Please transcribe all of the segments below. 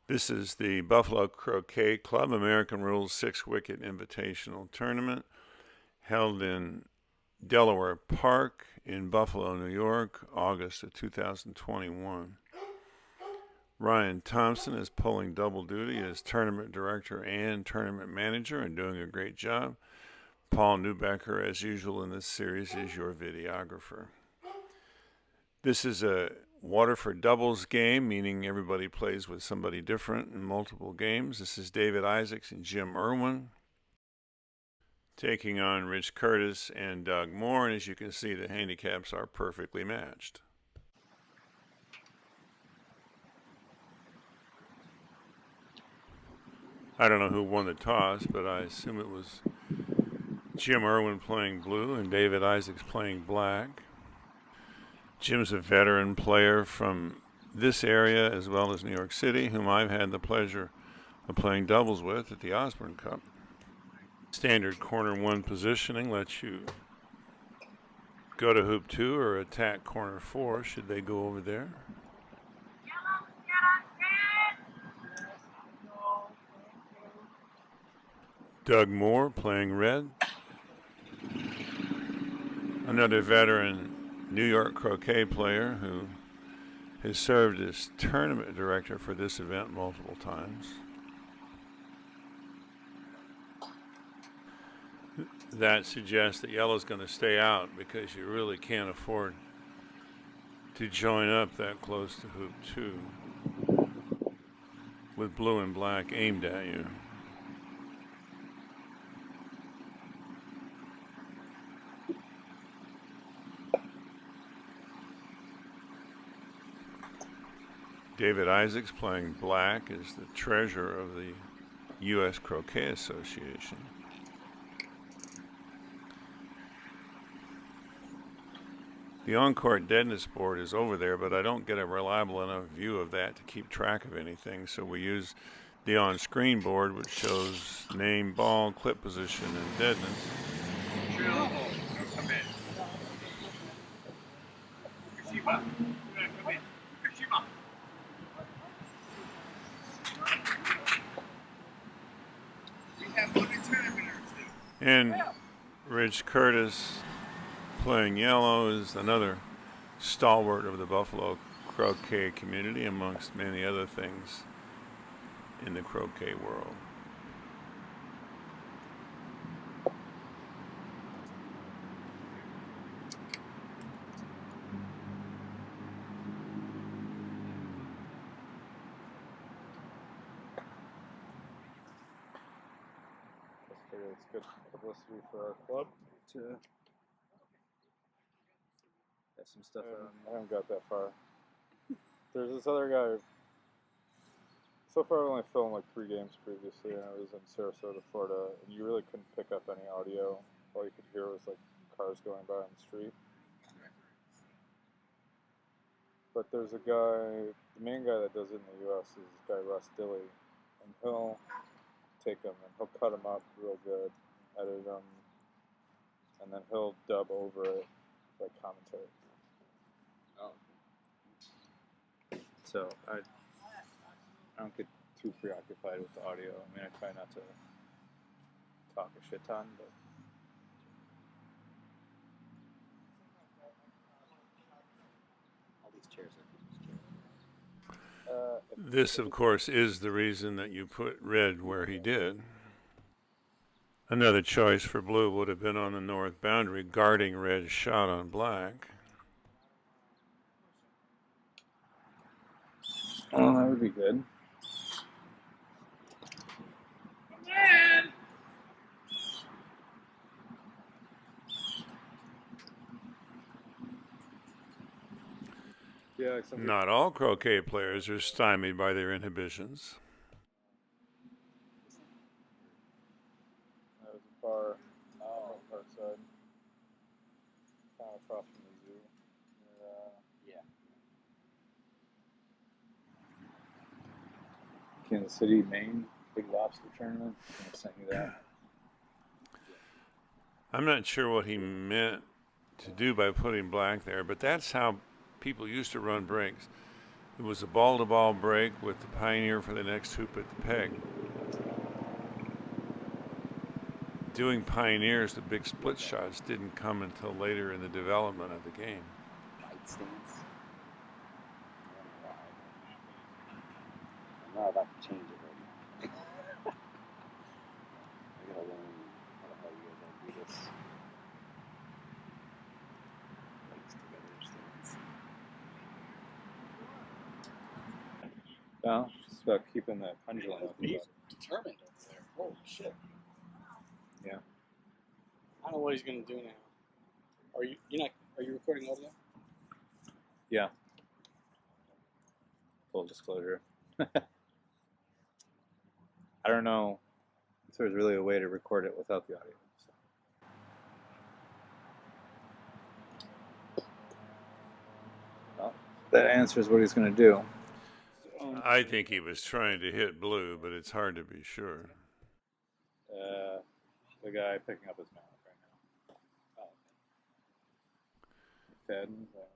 This is the Buffalo Croquet Club American Rules 6-Wicket Invitational Tournament held in Delaware Park in Buffalo, New York, August of 2021. RyanThompson is pulling double duty as tournament director and tournament manager and doing a great job. Paul Neubecker, as usual in this series, is your videographer. This is a Waterford doubles game, meaning everybody plays with somebody different in multiple games. This is David Isaacs and Jim Erwin taking on Rich Curtis and Doug Moore, and as you can see, the handicaps are perfectly matched. I don't know who won the toss, but I assume it was Jim Erwin playing blue and David Isaacs playing black. Jim's a veteran player from this area as well as New York City, whom I've had the pleasure of playing doubles with at the Osborne Cup. Standard corner 1 positioning lets you go to hoop 2 or attack corner 4 should they go over there. Doug Moore playing red. Another veteran New York croquet player who has served as tournament director for this event multiple times. That suggests that yellow's going to stay out because you really can't afford to join up that close to hoop 2 with blue and black aimed at you. David Isaacs playing black is the treasurer of the U.S. Croquet Association. The on-court deadness board is over there, but I don't get a reliable enough view of that to keep track of anything, so we use the on-screen board, which shows name, ball, clip position, and deadness. And Rich Curtis playing yellow is another stalwart of the Buffalo croquet community, amongst many other things in the croquet world. It's good publicity for our club to have some stuff. I haven't got that far. There's this other guy. So far, I've only filmed like 3 games previously, and I was in Sarasota, Florida, and you really couldn't pick up any audio. All you could hear was like cars going by on the street. But there's a guy, the main guy that does it in the U.S. is this guy Russ Dilley, and he'll take them and he'll cut them up real good, edit them, and then he'll dub over it like commentary. Oh. So I don't get too preoccupied with the audio. I mean, I try not to talk a shit ton, but All these chairs are This, of course, is the reason that you put red where he did. Another choice for blue would have been on the north boundary, guarding red's shot on black. oh, that would be good. Yeah, except Not all croquet players are stymied by their inhibitions. that was a bar, park side, kind of across from the zoo. yeah. Kansas City, Maine, Big Lobster Tournament. I'm gonna send you that. I'm not sure what he meant to do by putting black there, but that's how people used to run breaks. It was a ball-to-ball break with the pioneer for the next hoop at the peg. Doing pioneers, the big split shots didn't come until later in the development of the game. Light stance. I'm not about to change it right now. I gotta learn how the hell you guys all do this. Legs together stance. Well, it's about keeping that pendulum up. He's determined over there. Holy shit. Yeah. I don't know what he's gonna do now. Are you recording audio? Yeah. Full disclosure. I don't know if there's really a way to record it without the audio. So. Well, that answers what he's going to do. I think he was trying to hit blue, but it's hard to be sure. The guy picking up his mallet right now. Fed.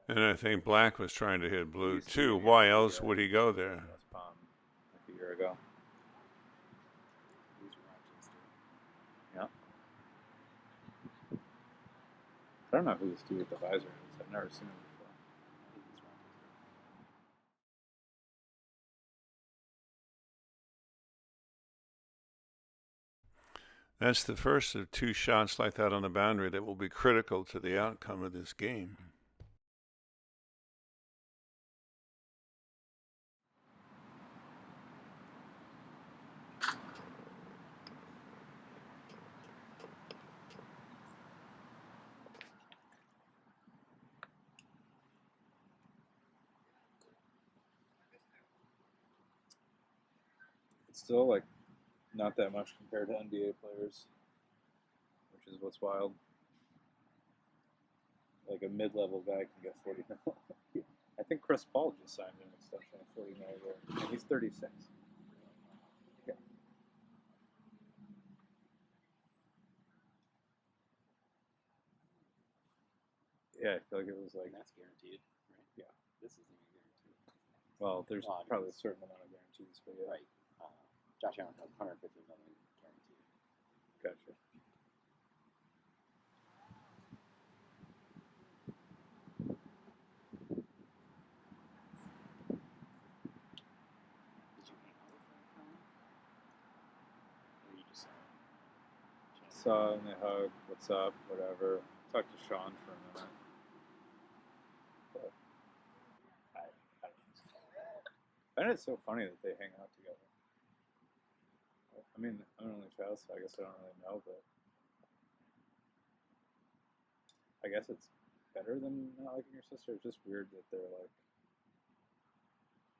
And I think black was trying to hit blue too. Why else would he go there? West Palm like a year ago. Yeah. I don't know who this dude with the visor is. I've never seen him before. That's the first of two shots like that on the boundary that will be critical to the outcome of this game. It's still like not that much compared to NBA players, which is what's wild. Like a mid-level guy can get 40 mil. I think Chris Paul just signed an extension of 40 mil a year, and he's 36. Yeah. Yeah, I feel like it was like. And that's guaranteed, right? Yeah. This isn't even guaranteed. Well, there's probably a certain amount of guarantees, but yeah. Right. Josh Allen has 150 million guaranteed. Gotcha. Did you hang out with him for a while? Or you just Saw and they hug, what's up, whatever. Talked to Sean for a minute. But I find it so funny that they hang out together. I mean, I'm an only child, so I guess I don't really know, but I guess it's better than not liking your sister. It's just weird that they're like,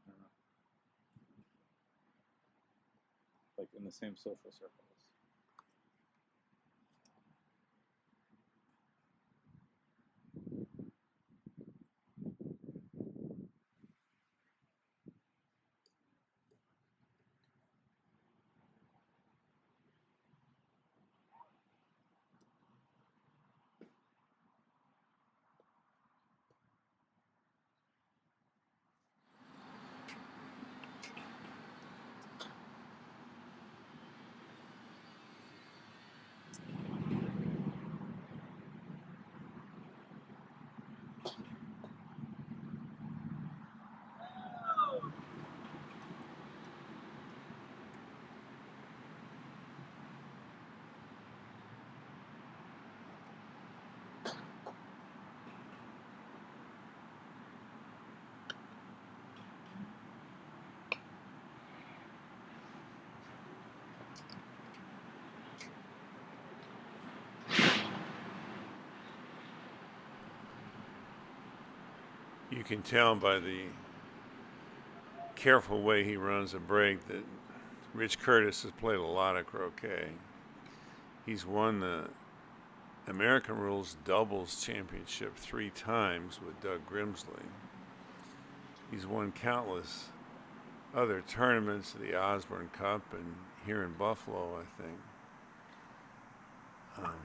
I don't know, like in the same social circles. You can tell by the careful way he runs a break that Rich Curtis has played a lot of croquet. He's won the American Rules Doubles Championship 3 times with Doug Grimsley. He's won countless other tournaments, the Osborne Cup and here in Buffalo, I think.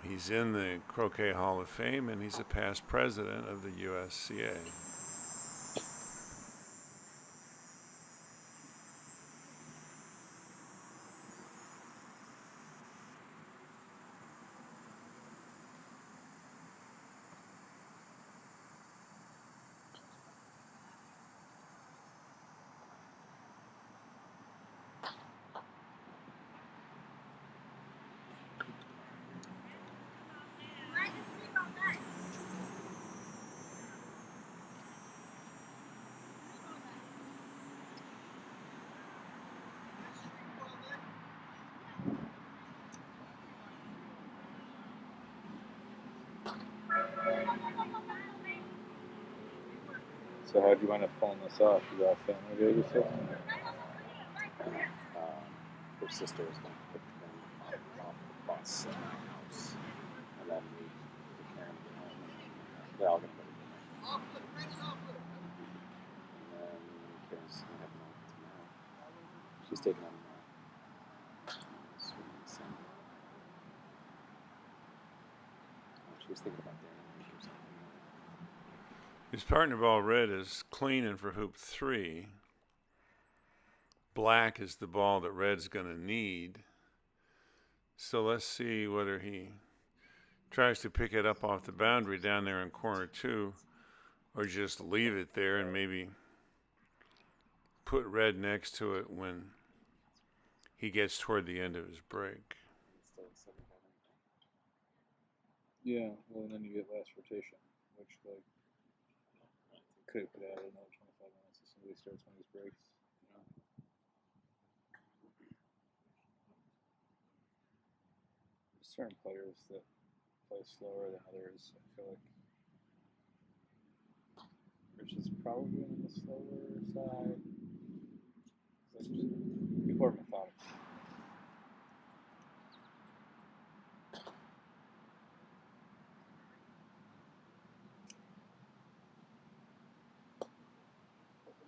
He's in the Croquet Hall of Fame, and he's a past president of the USCA. So how'd you wind up pulling this off? You got a family babysitting? Her sister was going to pick them off the bus at my house, and then we took care of them home. They're all going to go to dinner. And then Karen's going to have them over tomorrow. She's taking them swimming Sunday. She was thinking about doing it or something. His partner ball red is cleaning for hoop 3. Black is the ball that red's going to need. So let's see whether he tries to pick it up off the boundary down there in corner 2, or just leave it there and maybe put red next to it when he gets toward the end of his break. Yeah, well, and then you get last rotation, which, like, could have added another 25 minutes if somebody starts one of these breaks. You know? There's certain players that play slower than others. I feel like Rich is probably on the slower side. Like, people are methodical.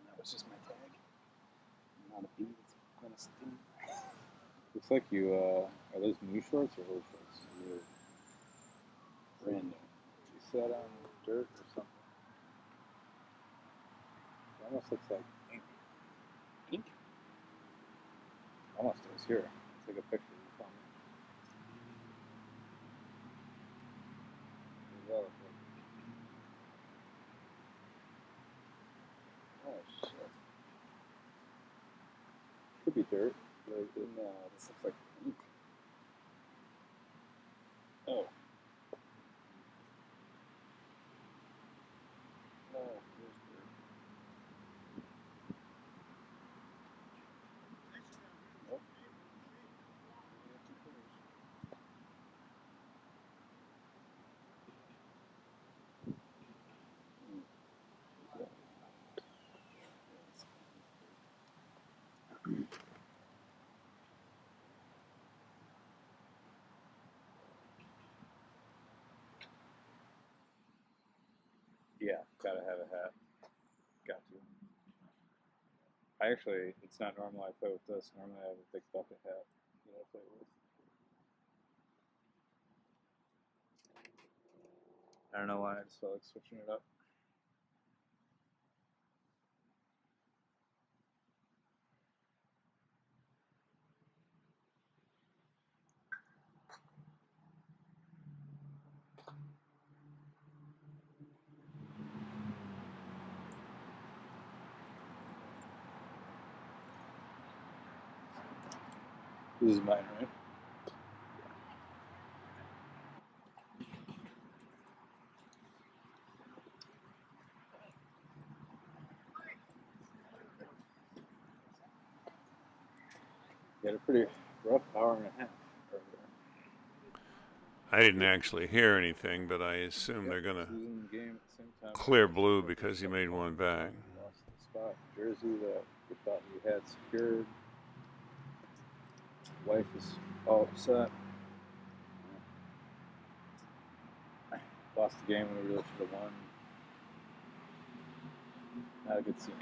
That was just my tag. I'm not a beat. I'm going to sting. Looks like you, are those new shorts or old shorts? New. Brand new. You sat on dirt or something? It almost looks like ink. Ink? Almost is. Here, take a picture. You tell me. What does that look like? Oh, shit. Could be dirt. No, this looks like ink. Oh. Oh, there's dirt. Nope. Yeah, gotta have a hat. Got to. It's not normal I play with this. Normally I have a big bucket hat that I play with. I don't know why, I just felt like switching it up. This is mine, right? You had a pretty rough hour and a half earlier. I didn't actually hear anything, but I assume they're going to Losing the game at the same time. clear blue because he made one back. Lost the spot. Jersey that you thought you had secured. Wife is all upset. Lost the game when we really should have won. Not a good scene.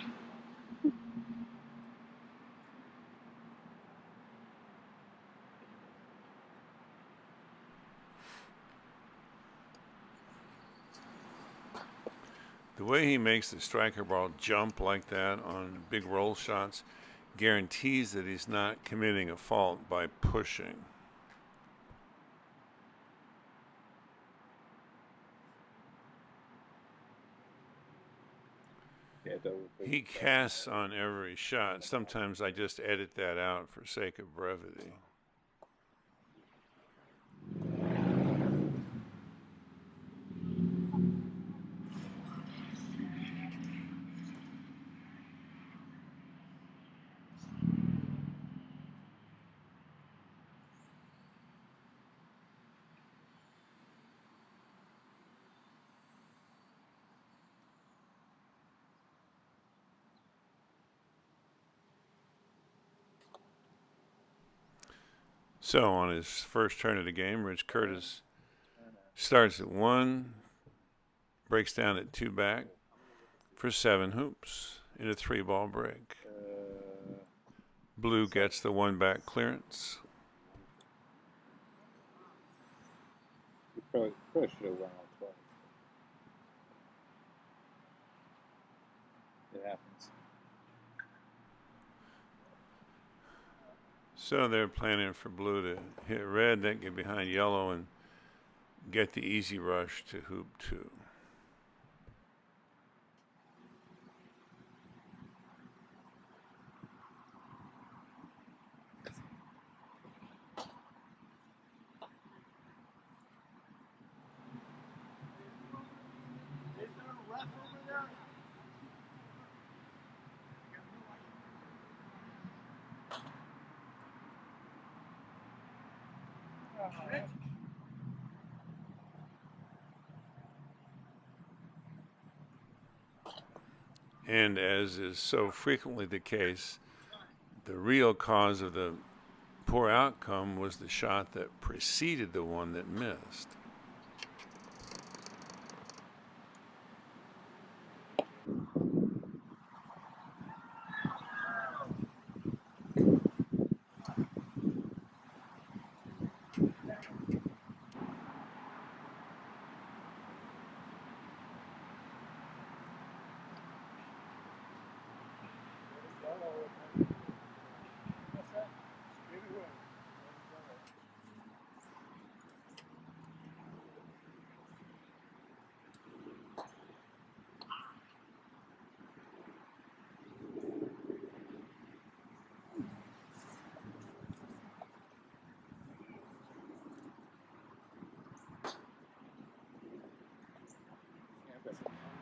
The way he makes the striker ball jump like that on big roll shots guarantees that he's not committing a fault by pushing. Yeah, He casts on every shot. Sometimes I just edit that out for sake of brevity. So on his first turn of the game, Rich Curtis starts at 1, breaks down at 2 back for 7 hoops in a 3-ball break. Blue gets the 1 back clearance. You probably should have went on twice. It happens. So they're planning for blue to hit red, then get behind yellow and get the easy rush to hoop 2. And as is so frequently the case, the real cause of the poor outcome was the shot that preceded the one that missed.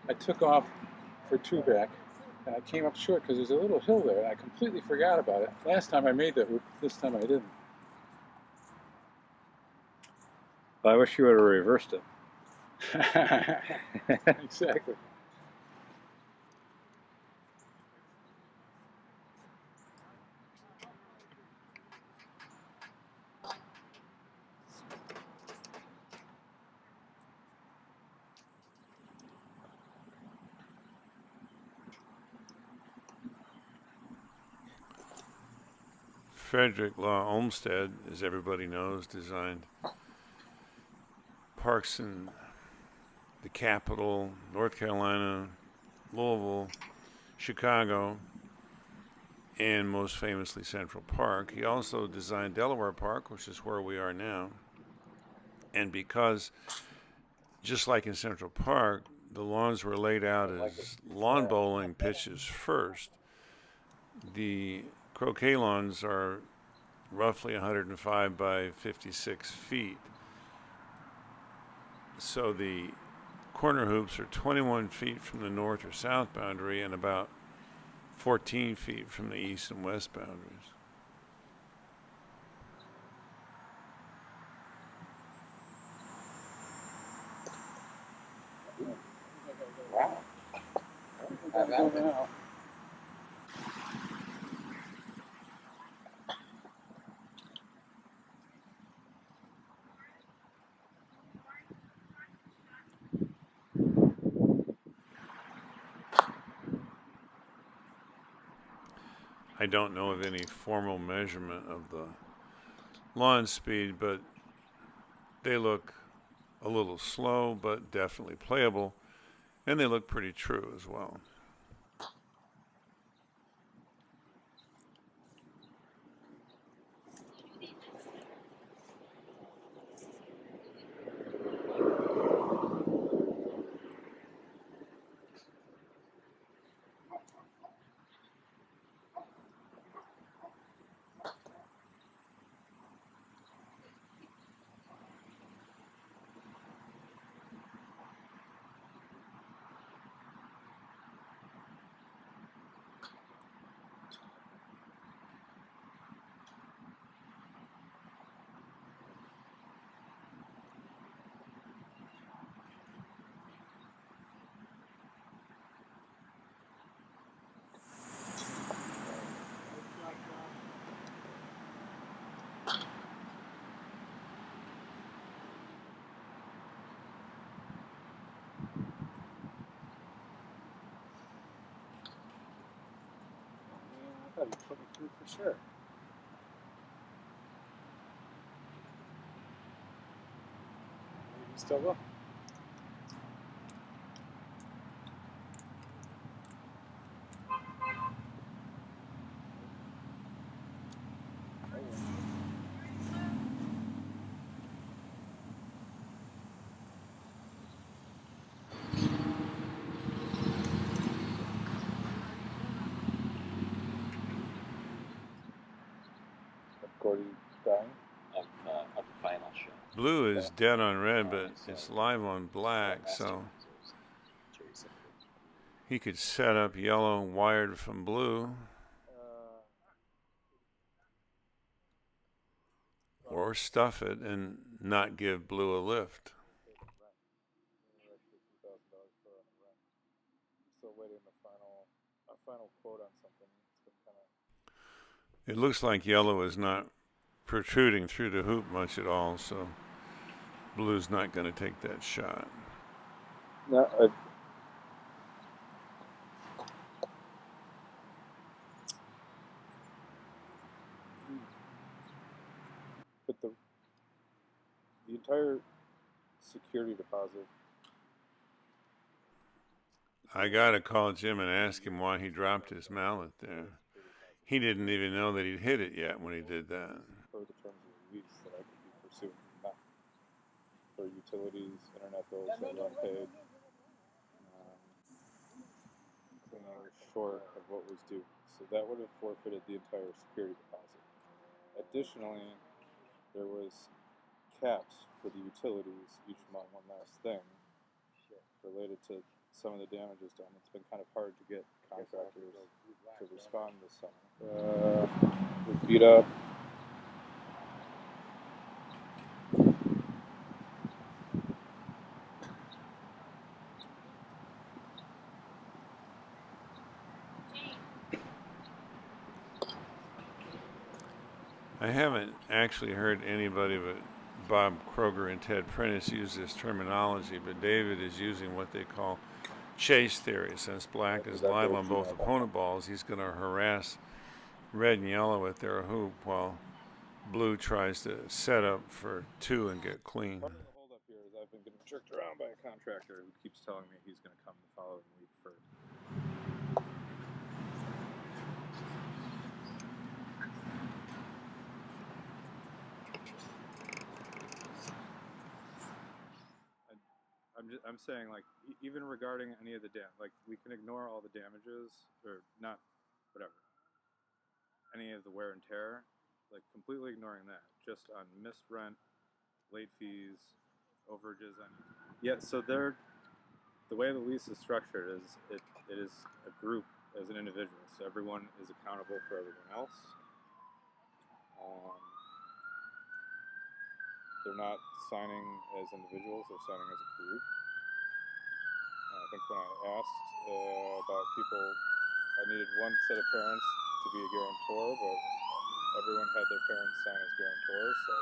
I took off for 2 back, and I came up short because there's a little hill there, and I completely forgot about it. Last time I made that, this time I didn't. I wish you would have reversed it. Exactly. Frederick Law Olmsted, as everybody knows, designed parks in the capital, North Carolina, Louisville, Chicago, and most famously Central Park. He also designed Delaware Park, which is where we are now. And because, just like in Central Park, the lawns were laid out as lawn bowling pitches first, the croquet lawns are roughly 105 by 56 feet. So the corner hoops are 21 feet from the north or south boundary and about 14 feet from the east and west boundaries. Wow. I don't know of any formal measurement of the lawn speed, but they look a little slow, but definitely playable, and they look pretty true as well. thought you put me through for sure. Maybe you still will. Gordy dying. Of the final show. Blue is dead on red, but it's live on black, so he could set up yellow wired from blue, or stuff it and not give blue a lift. Still waiting a final quote on something. It's been kind of. It looks like yellow is not protruding through the hoop much at all, so blue's not going to take that shot. No, but the entire security deposit. I got to call Jim and ask him why he dropped his mallet there. He didn't even know that he'd hit it yet when he did that. For the terms of the lease that I could be pursuing now. For utilities, internet bills that were unpaid, cleaning short of what was due. So that would have forfeited the entire security deposit. Additionally, there was caps for the utilities, each among one last thing, related to some of the damages done. It's been kind of hard to get contractors to respond this summer. Was beat up. I haven't actually heard anybody but Bob Kroger and Ted Prentice use this terminology, but David is using what they call chase theory. Since black is live on both opponent balls, he's going to harass red and yellow at their hoop while blue tries to set up for two and get clean. Part of the holdup here is I've been getting jerked around by a contractor who keeps telling me he's going to come the following week for. I'm saying, like, even regarding any of the like, we can ignore all the damages, or not, whatever, any of the wear and tear, like, completely ignoring that, just on missed rent, late fees, overages, and yeah, so the way the lease is structured is it is a group as an individual, so everyone is accountable for everyone else. They're not signing as individuals, they're signing as a group. I think when I asked about people, I needed one set of parents to be a guarantor, but everyone had their parents sign as guarantors, so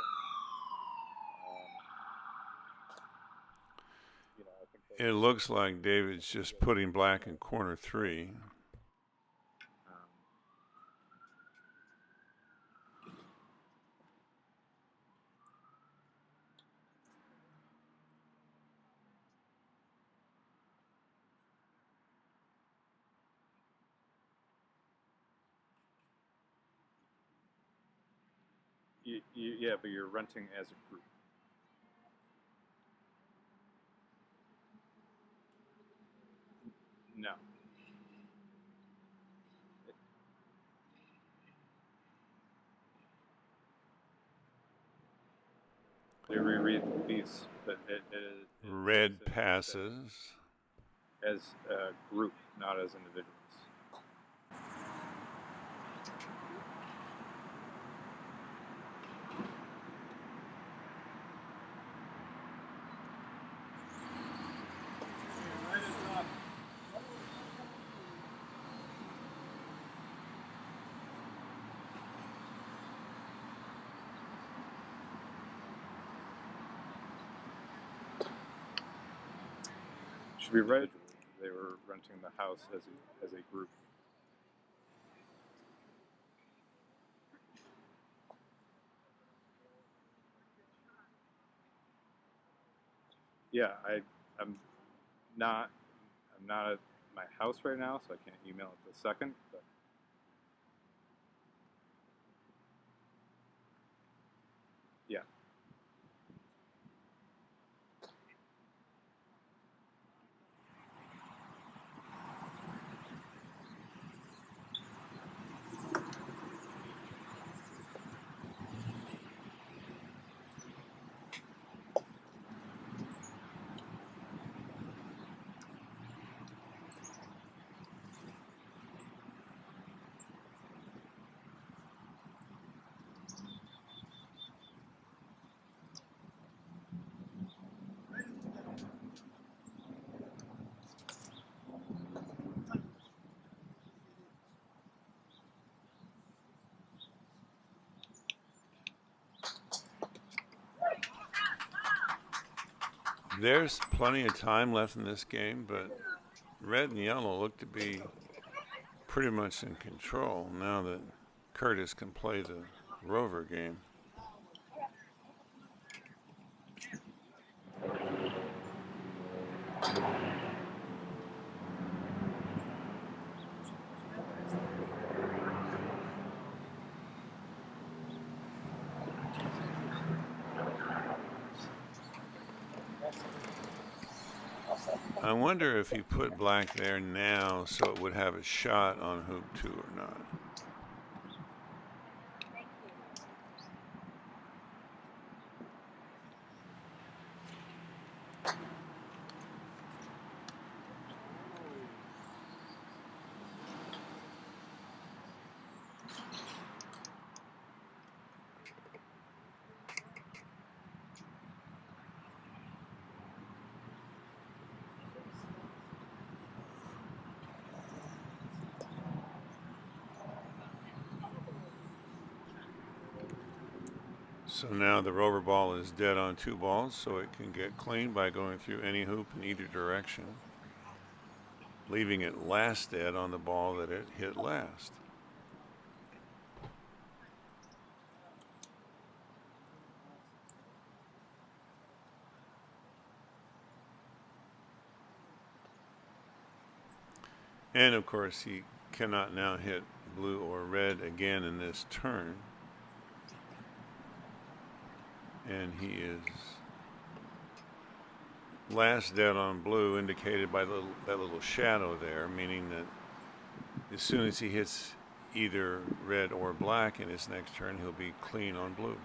I think it looks like David's just putting black in corner 3. yeah, but you're renting as a group. No. They reread the lease, but it red passes as a group, not as individuals. Should be read. They were renting the house as a group. Yeah, I'm not at my house right now, so I can't email it this second. But yeah. There's plenty of time left in this game, but red and yellow look to be pretty much in control now that Curtis can play the rover game. I wonder if he put black there now so it would have a shot on hoop 2 or not. So now the rover ball is dead on 2 balls, so it can get clean by going through any hoop in either direction, leaving it last dead on the ball that it hit last. And of course he cannot now hit blue or red again in this turn. And he is last dead on blue, indicated by that little shadow there, meaning that as soon as he hits either red or black in his next turn, he'll be clean on blue.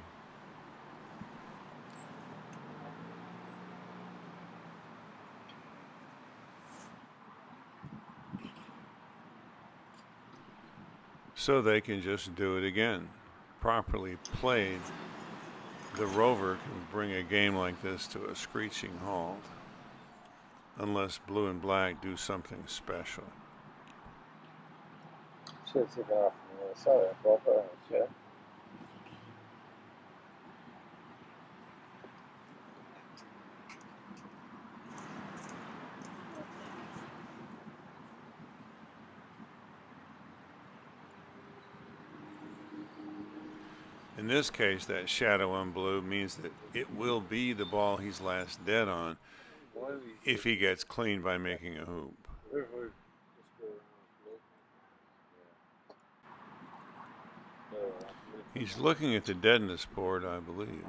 So they can just do it again. Properly played, the rover can bring a game like this to a screeching halt, unless blue and black do something special. Should have taken off from the other side of that ball, but yeah. In this case, that shadow on blue means that it will be the ball he's last dead on if he gets clean by making a hoop. He's looking at the deadness board, I believe.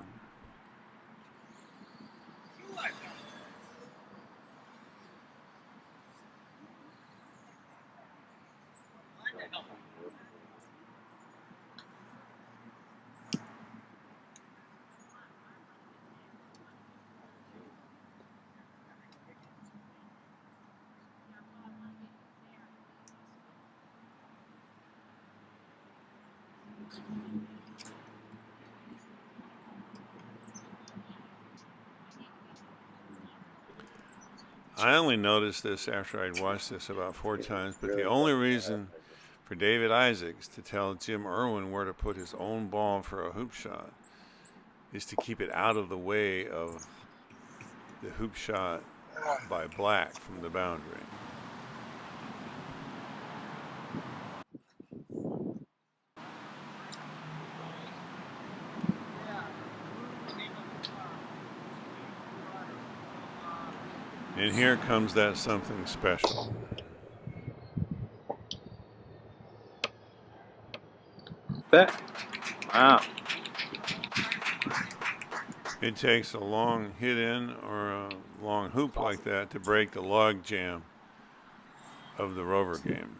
I only noticed this after I'd watched this about 4 times, but the only reason for David Isaacs to tell Jim Erwin where to put his own ball for a hoop shot is to keep it out of the way of the hoop shot by black from the boundary. And here comes that something special. That. Wow. It takes a long hit in or a long hoop like that to break the log jam of the rover game.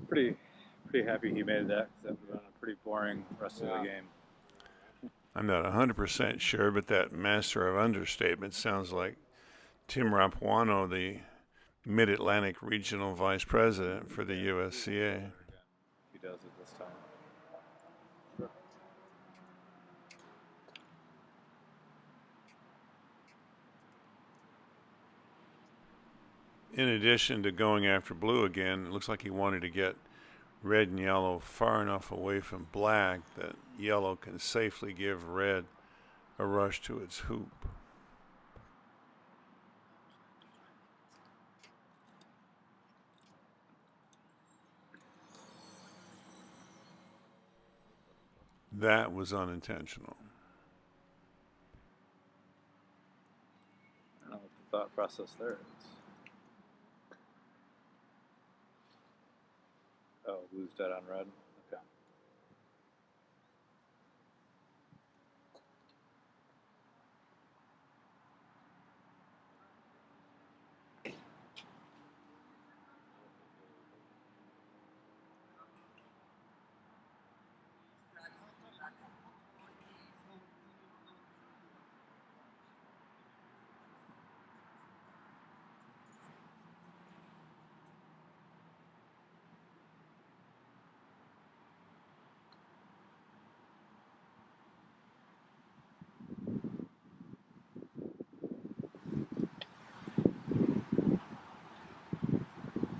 Pretty happy he made that, because that would have been a pretty boring rest of the game. I'm not 100% sure, but that master of understatement sounds like Tim Rapuano, the Mid-Atlantic Regional Vice President for the USCA. He does it this time. In addition to going after blue again, it looks like he wanted to get red and yellow far enough away from black that yellow can safely give red a rush to its hoop. That was unintentional. I don't know what the thought process there is. Oh, blue's dead on red. Okay.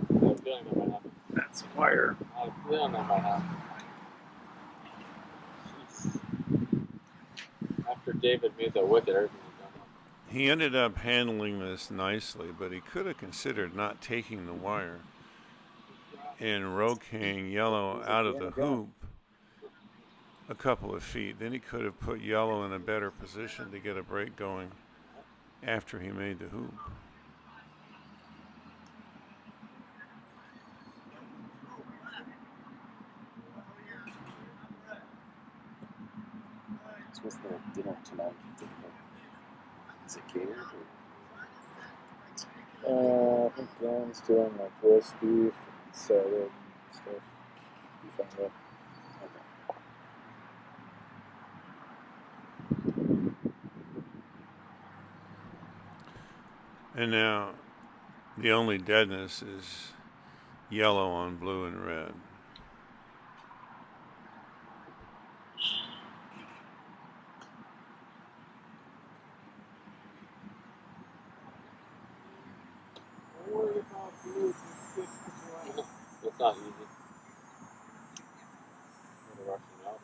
I have a feeling that might happen. That's wire. I have a feeling that might happen. Jeez. After David made the wicket, everything was done. He ended up handling this nicely, but he could have considered not taking the wire and roquing yellow out of the hoop a couple of feet. Then he could have put yellow in a better position to get a break going after he made the hoop. So what's the dinner tonight? Is it catered? I think Dan's doing like roast beef and salad and stuff. Beef on rib. And now the only deadness is yellow on blue and red. It's not easy. They're rushing out.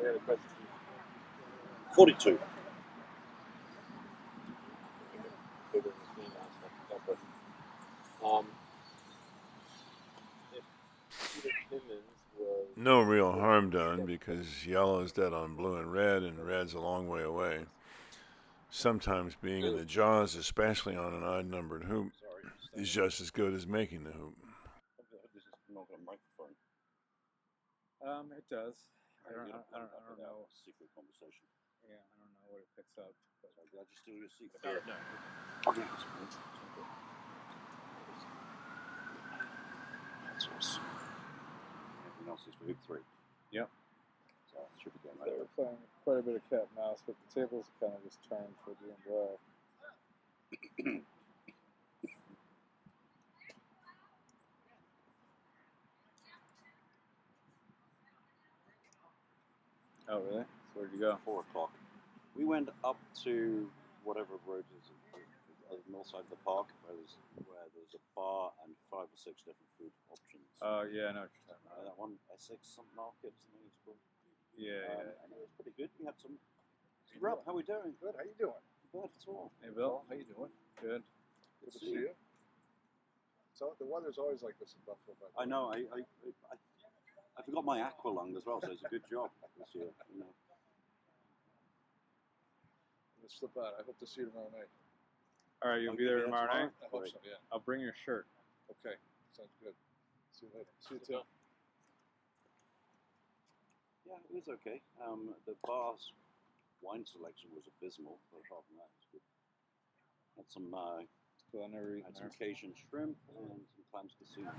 I got a question. 42. Bigger than the screen now, so that question. If Peter Timmons no real harm done because yellow is dead on blue and red's a long way away. Sometimes being in the jaws, especially on an odd-numbered hoop, is just as good as making the hoop. This is not a microphone. It does. I don't know. Secret conversation. Yeah, I don't know what it picks up. But Did I just steal your secret? Yeah. No. Okay. That's awesome. Everything else is for hoop 3. Yep. So it should be going So right. we're playing quite a bit of cat and mouse, but the table's kind of just turned for blue and black. Oh, really? So where'd you go? 4 o'clock. We went up to whatever road is the north side of the park, where there's a bar and 5 or 6 different food options. Oh, yeah, I know what you're talking about. That one, Essex, some market, something it's called. Yeah. And it was pretty good. We had some. Rob, how we doing? Good. How you doing? Good at all. Hey, Bill, how you doing? Good. Good to see you. So the weather's always like this in Buffalo. By the I way. know. I forgot my aqua lung as well, so it's a good job this year. You know. I'm gonna slip out. I hope to see you tomorrow night. All right, you'll Oh, be you'll there be there tomorrow night? I hope Great. so. Yeah. I'll bring your shirt. Okay. Sounds good. See you later. See you too. Yeah, it was okay. The bar's wine selection was abysmal, but apart from that, it was good. Had some So I never eaten had some there. Cajun shrimp and some clams casino.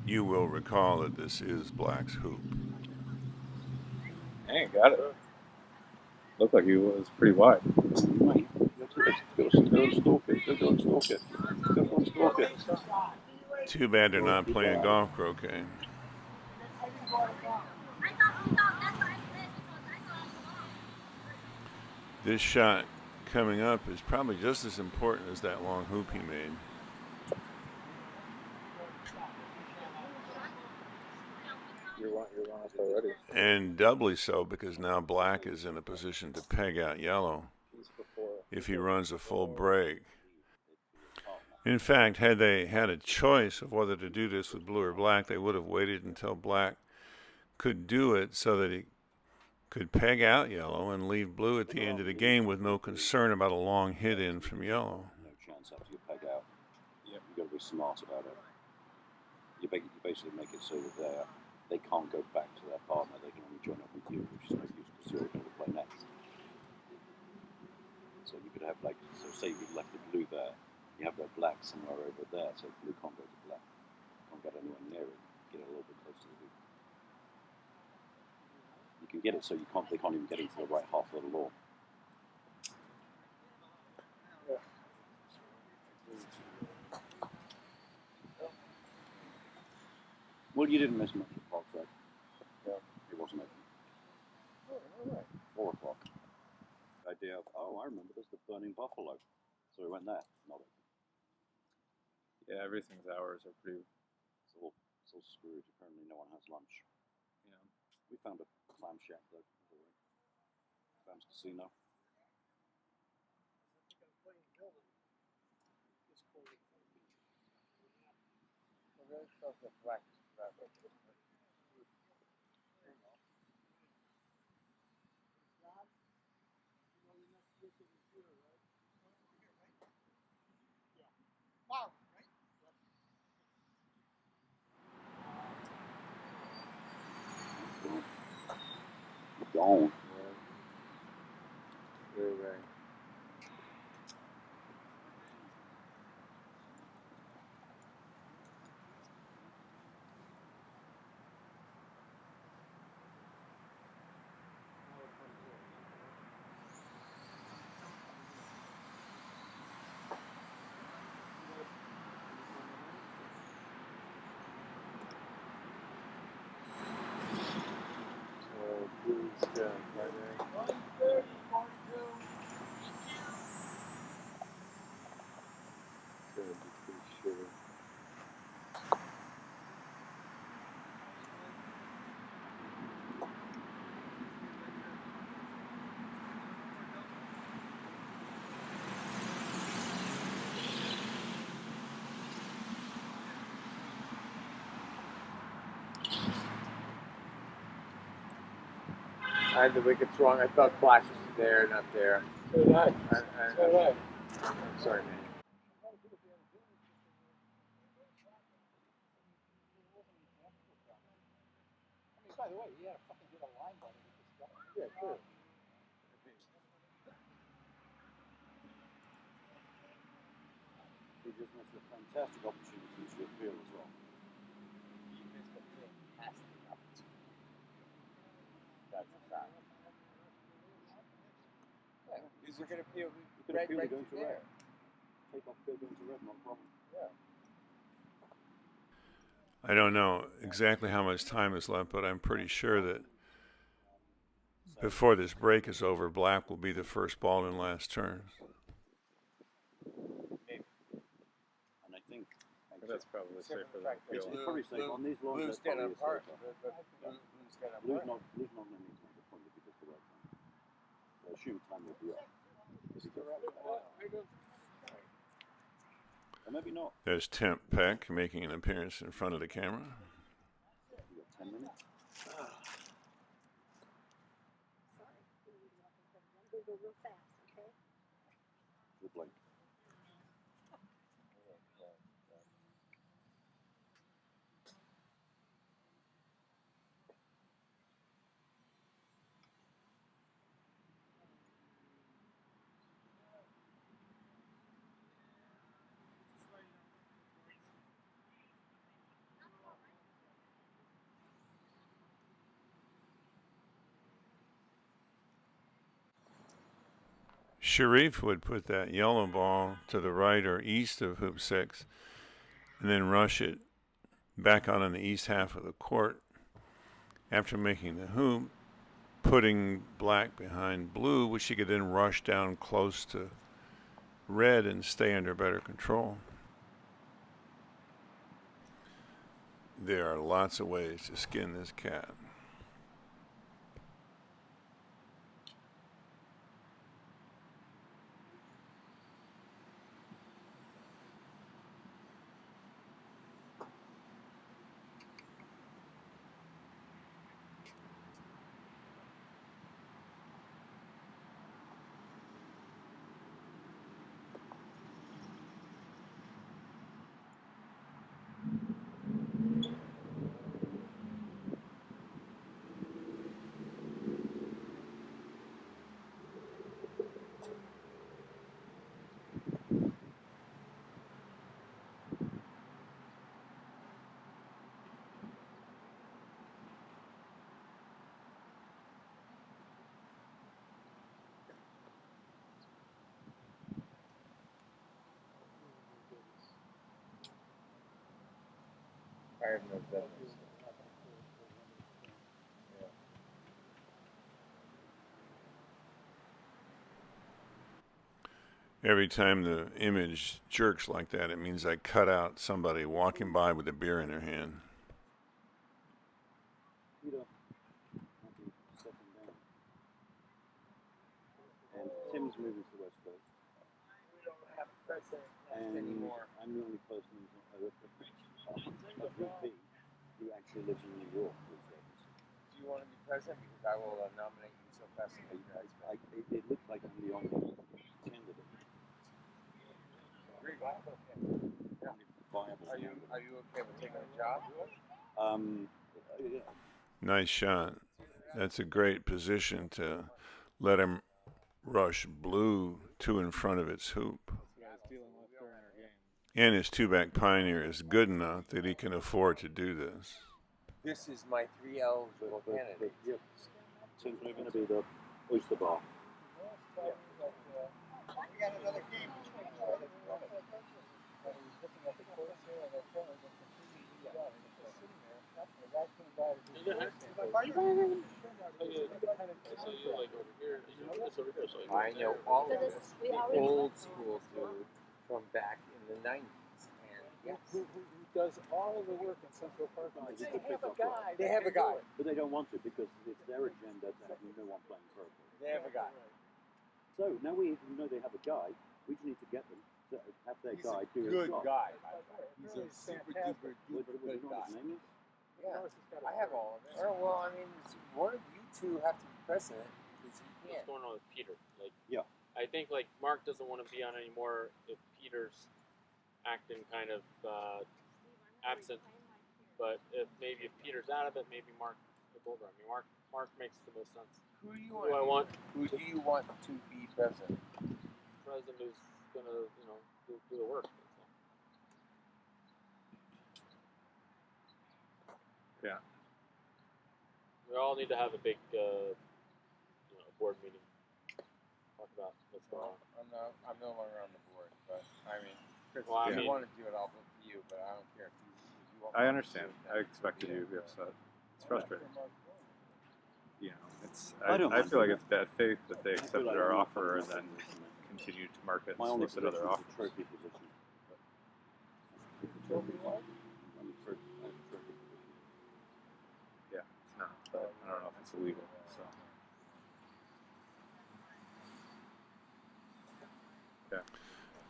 You will recall that this is Black's hoop. Dang, got it. Looked like he was pretty wide. Mate, go stalk it. Go stalk it. Too bad they're not playing golf croquet. This shot coming up is probably just as important as that long hoop he made. You're one up already. And doubly so because now Black is in a position to peg out yellow if he runs a full break. In fact, had they had a choice of whether to do this with blue or black, they would have waited until Black could do it so that he could peg out yellow and leave blue at the end of the game with no concern about a long hit in from yellow. No chance after you peg out. Yep. You've got to be smart about it. You basically make it so that they can't go back to their partner. They can only join up with you, which is no use because you're going to play next. So you could have so say you left the blue there, you have their black somewhere over there, so blue can't go to black. Can't get anywhere near it. Get it a little bit close to the hoop. You can get it so they can't even get into the right half of the lawn. Well, you didn't miss much of Park Road. Yeah. It wasn't open. Oh, all right. 4 o'clock. The idea of, I remember there's the Burning Buffalo. So we went there. Not open. Yeah, everything's hours are pretty. It's all screwed. Apparently no one has lunch. Yeah. We found a clam shack though. Clams Casino. Gone. Very. So blue's got I had the wickets wrong. I thought flashes were there, not there. So did I. I'm sorry, man. By the way, you gotta fucking get a line button with this stuff. Yeah, sure. He just missed a fantastic opportunity to appeal as well. You missed a fantastic opportunity. That's a fact. Yeah, because we're going to appeal right to there. Take off, go into red, no problem. Yeah. I don't know exactly how much time is left, but I'm pretty sure that before this break is over, black will be the first ball in last turns. And I think That's probably safer than it's appeal. probably safe on these lines. Blue's dead on par. Blue's not going to make the point if he gets the right time. I assume time will be up. Or maybe not. There's Temp Peck making an appearance in front of the camera. You got 10 minutes. Good luck. Sharif would put that yellow ball to the right or east of hoop 6 and then rush it back out on the east half of the court after making the hoop, putting black behind blue, which he could then rush down close to red and stay under better control. There are lots of ways to skin this cat. I have no business. Every time the image jerks like that, it means I cut out somebody walking by with a beer in their hand. Peter, second down. And Tim's moving to the West Coast. We don't have a president And anymore. I'm the only person of VP who actually lives in New York. Do you want to be president? Because I will nominate you so fast. It looks like I'm the only candidate. Are you okay with taking a job? Yeah. Nice shot. That's a great position to let him rush blue two in front of its hoop. And his two-back pioneer is good enough that he can afford to do this. This is my 3 eligible candidates. Yep. Tim's moving to be the oyster bar. We got another game. I know all of this. The old school dude from back in the 90s. And yes. Who does all of the work in Central Park? They have a guy. But they don't want to because it's their agenda to have no one playing purple. They have a guy. So now we know they have a guy. We just need to get them to have their guy do his Good job. guy. He's a super duper duper good guy. His name is? Yeah, I have all of it. Oh, well, I mean, one of you two have to precedent because he What's can't. going on with Peter? Like, Yeah. I think like Mark doesn't want to be on anymore if Peter's acting kind of absent. But if Peter's out of it, maybe Mark took over. I mean, Mark makes the most sense. Who do you Who do I want? Who do you want to be president? President who's gonna, do the work. That's all. Yeah. We all need to have a big, board meeting. Talk about what's going on. I'm no longer on the board, but I mean, Chris, Well, I if you mean- want to do it, I'll vote for you. But I don't care if you want. I me to understand. do it, I then expected so you to be upset. It's frustrating. You know, I don't I mind feel like doing it's bad faith that they I feel accepted like our I'm offer and not then listening. continued to market and My only solicit position other is a offers. trophy position. Trophy what? I'm a trophy position. Yeah, it's not. But I don't know if it's illegal. So. Yeah.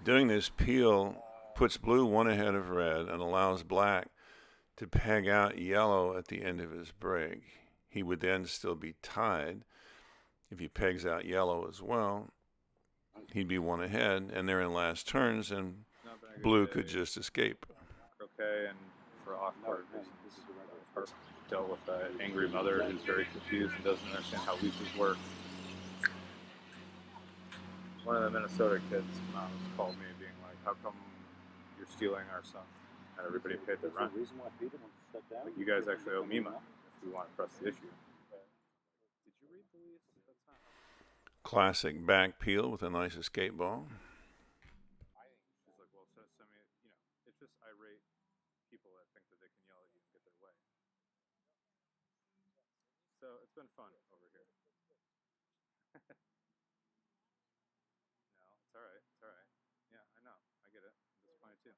Doing this peel puts blue one ahead of red and allows black to peg out yellow at the end of his break. He would then still be tied. If he pegs out yellow as well, he'd be one ahead, and they're in last turns, and Not been a good blue day. could just escape. Croquet and for off-court No, reasons. this is the regular. Harp dealt with an angry mother who's very confused and doesn't understand how leases work. One of the Minnesota kids' moms called me being like, how come you're stealing our son? And everybody paid their That's rent. the reason why Peter wants to step down. Like, you guys actually owe me money if we want to press the issue. Did you read the lease? That's not... Classic back peel with a nice escape ball. She's like, well, send me, it's just irate people that think that they can yell at you and get their way. So it's been fun over here. No, it's all right. It's all right. Yeah, I know. I get it. I'm disappointed too.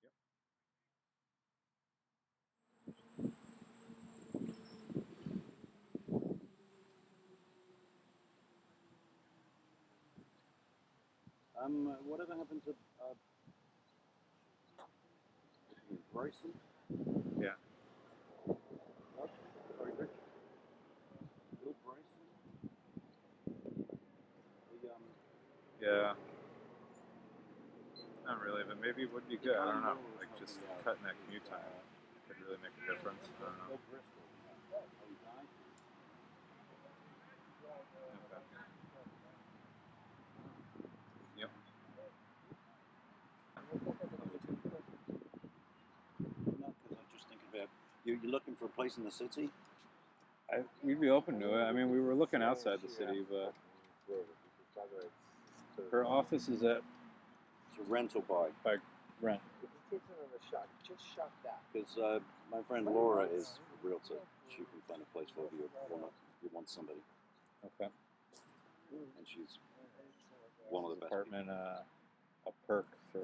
Yep. Whatever happened to Bryson? Yeah. What? Sorry, Rich. Bill Bryson? Yeah. Not really, but maybe it would be good. I don't know. Like just cutting that commute time could really make a difference. I don't know. Bill Bristol. Oh, he died? Okay. Yep. No, because I'm just thinking about you're looking for a place in the city. We'd be open to it. I mean, we were looking outside the city, but her office is at It's a rental buy. rent. If he takes another shot, just shot that. Because my friend Laura is a realtor. She can find a place for you if you want somebody. Okay. And she's one of the best Apartment, a perk for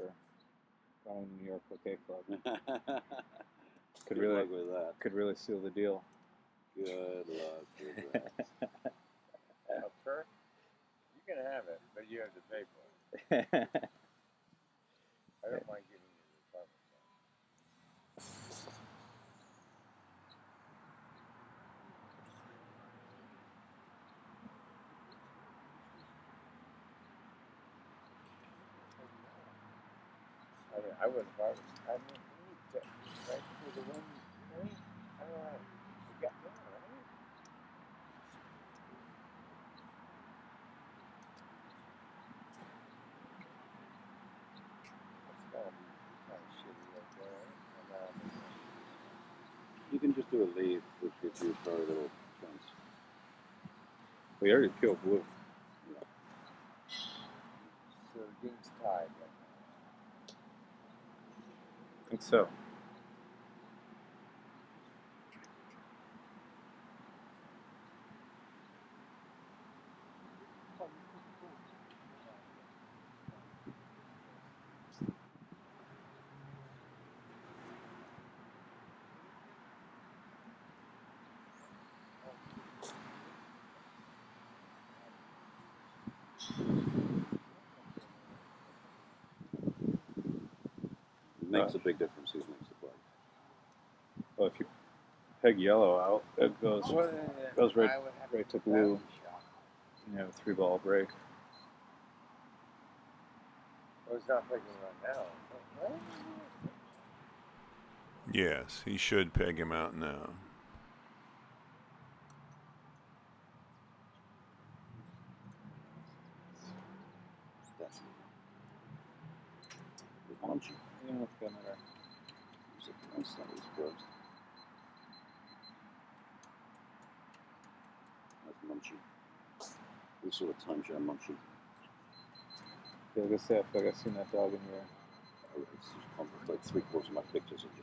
going to New York Croquet Club. people. Could Good really luck with that. could really seal the deal. Good luck with that. A perk? You can have it, but you have to pay for it. I don't mind giving you the apartment. I wouldn't bother. I mean, right for the one, right? I don't know. You got that, right? That's gotta be kind of shitty right there. You can just do a lead, which gives you very little chance. We already peeled blue. So the game's tied right now. I think so. It makes a big difference who makes the play. Well, if you peg yellow out, it goes Well, right I would have right to bounty blue. shot. You have a 3-ball break. Well, he's not picking right now. What? Yes, he should peg him out now. That's with Munchie. Yeah, that's good matter. Nice, that was close. That's Munchie. We sort of timeshare Munchie. Yeah, I was gonna say, I feel like I've seen that dog in here. Oh, it's just like 3/4 of my pictures are just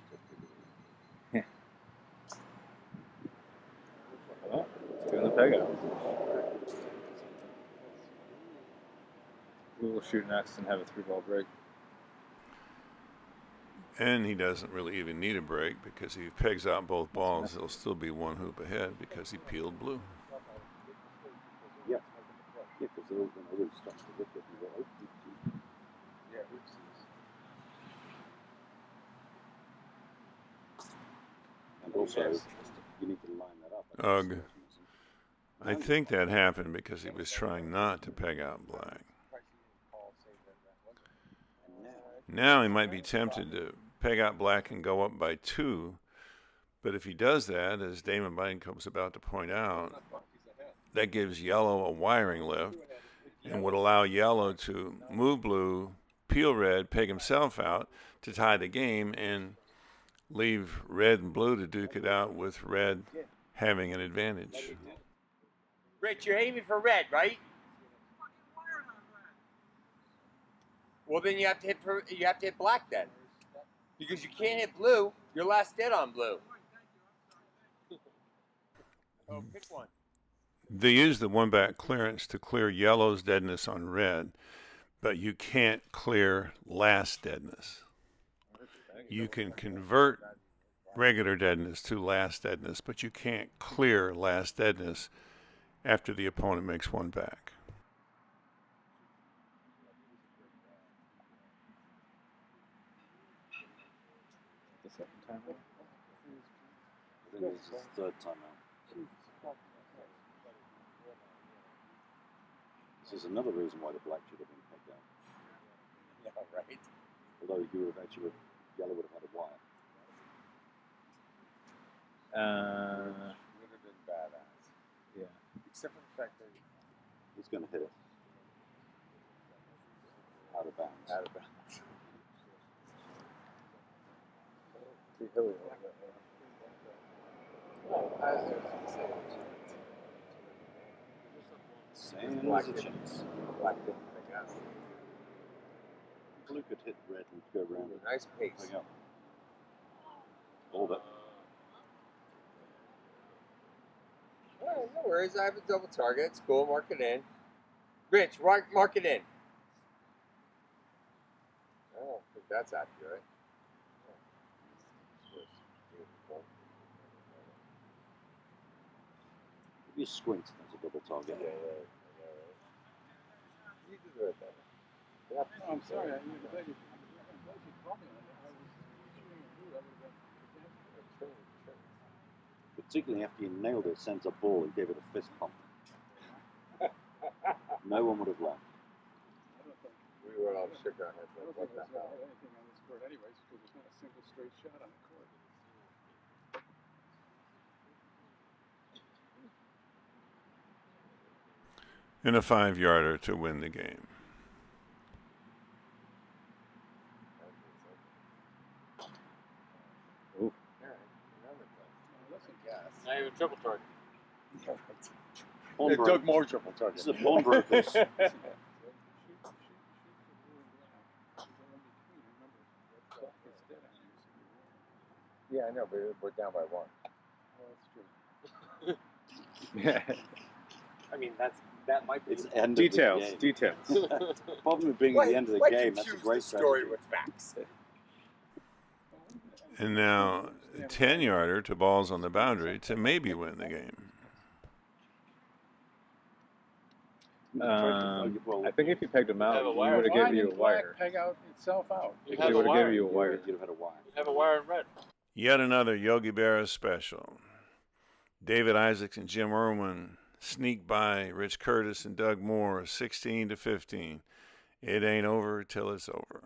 Oh, it's doing the peg out. We will shoot next and have a 3-ball break. And he doesn't really even need a break because if he pegs out both balls, he'll still be 1 hoop ahead because he peeled blue. Yeah, because they're all going to really start to look at you. Oh, Yeah, oopsies. and also, you need to line that up. Ugh. I think that happened because he was trying not to peg out black. Now he might be tempted to peg out black and go up by 2, but if he does that, as Damon Bidencomb's was about to point out, that gives yellow a wiring lift and would allow yellow to move blue, peel red, peg himself out to tie the game and leave red and blue to duke it out with red having an advantage. Rich, you're aiming for red, right? Well, then you have to hit black then, because you can't hit blue. You're last dead on blue. Oh, pick one. They use the one-back clearance to clear yellow's deadness on red, but you can't clear last deadness. You can convert regular deadness to last deadness, but you can't clear last deadness after the opponent makes one back. The second time out. I think it's his third time out. This is another reason why the black should have been pegged out. Yeah, right. Although you would have actually, yellow would have had a wire. Would have been badass. Yeah. Except for the fact that He's going to hit it. Out of bounds. out of bounds. Too hilly a little bit. Same Black as a didn't- chance. Black didn't pick out. Blue could hit red and go around it. Nice pace. Peg out. All of it. Oh, no worries. I have a double target. It's cool. Mark it in. Rich, mark it in. I don't think that's accurate. If you squint, that's a double target. Yeah, right. You deserve it better. No, I'm sorry. I'm glad you called me on that. I was shooting a blue. I would have Particularly after you nailed it, center ball, and gave it a fist pump. No one would have laughed. I don't think. We were all shook our heads I like, don't what think the there's hell? anything on this court anyways, because there's not a single straight shot on the court. And a 5-yarder to win the game. Ooh. Listen, Now you have a triple target. Pawn It took broke. more triple This targets. is a pawnbroker's. Yeah, I know, but we're down by one. Yeah. I mean, that might be It's the end Details. of the game. Details. Apart from it being at the end of the game, that's a confuse great the story strategy. with facts? And now a 10-yarder to balls on the boundary to maybe win the game. I think if you pegged him out, Have a he wire. would have Why given you a didn't black wire. peg out itself out? You He have a would have wire. given you a wire. You'd have had a wire. You have a wire in red. Yet another Yogi Berra special. David Isaacs and Jim Erwin sneak by Rich Curtis and Doug Moore, 16-15. It ain't over till it's over.